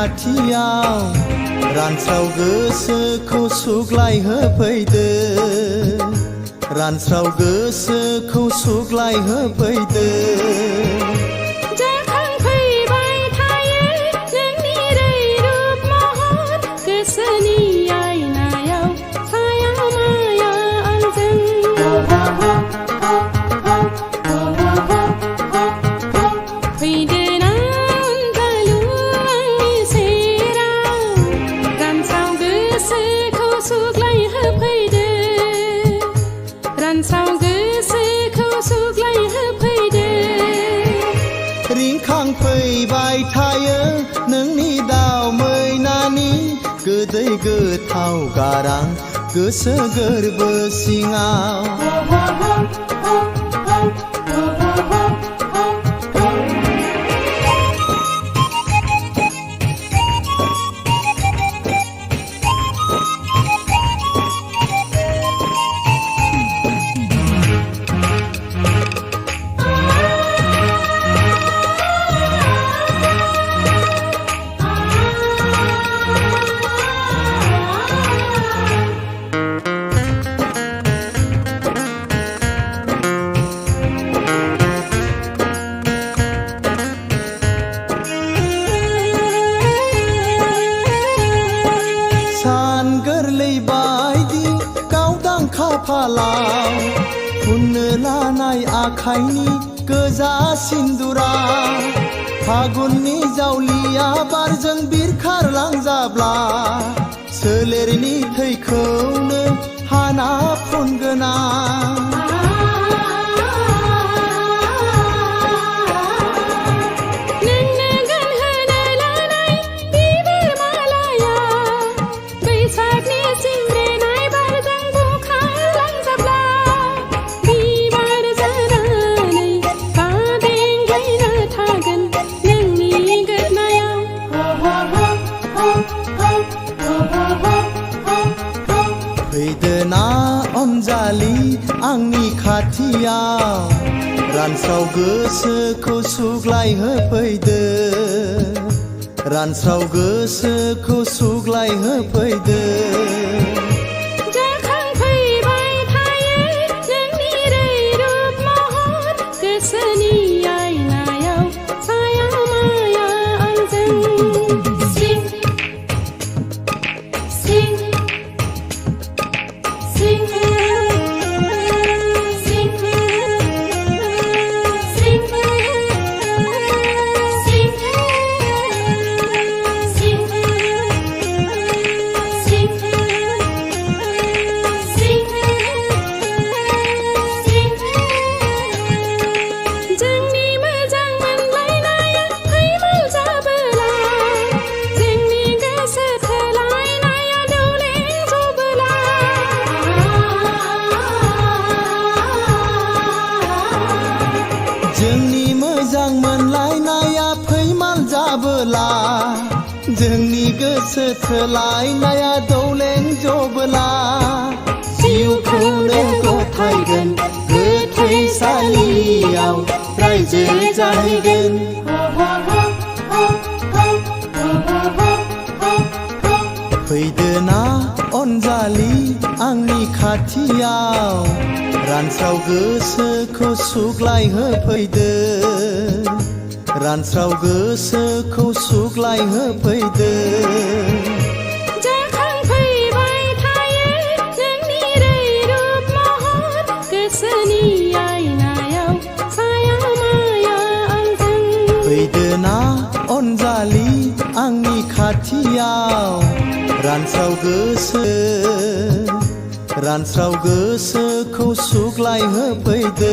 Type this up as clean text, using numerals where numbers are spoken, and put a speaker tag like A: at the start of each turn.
A: खाथियाव रानस्राव गोसोखौ सुग्लाय होफैदो रानस्राव गोसोखौ सुग्लाय होफैदो
B: जाखांफैबाय थायो नोंनि रैरुब महर गोसोनि आयनायाव साया माया आंजों फैदो ना अनजालु आंनि सेराव रानस्राव गोसोखौ सुग्लाय होफैदो रानस्राव गोसोखौ सुग्लाय होफैदो
A: रिंखांफैबाय थायो नोंनि दाव मैनानि गोदै गोथाव गारां गोसो गोरबो सिङाव खाफालाव फुननो लानाय आखाइनि गोजा सिन्दुरा फागुननि जावलिया बारजों बिरखारलांजाब्ला सोलेरनि थैखौनो हाना फुनगोना फैदो ना अनजालि आंनि खाथियाव रानस्राव गोसोखौ सुग्लाय होफैदो रानस्राव गोसोखौ सुग्लाय होफैदो
B: जाखांफैबाय थायो नोंनि रैरुब महर गोसोनि आयनायाव साया माया आंजों Sing
A: जोंनि मोजां मोनलायनाया फैमाल जाबोला जोंनि गोसो थोलायनाया दौलें जबोला जिउखौनो गथायगोन गोथैसालियाव रायजो जाहैगोन फैदो ना अनजालि आंनि खाथियाव रानस्राव गोसोखौ सुग्लाय होफैदो रानस्राव गोसोखौ सुग्लाय होफैदो
B: जाखांफैबाय थायो नोंनि रैरुब महर गोसोनि आयनायाव साया माया आंजों
A: फैदो ना अनजालि आंनि खाथियाव रानस्राव गोसोखौ सुग्लाय होफैदो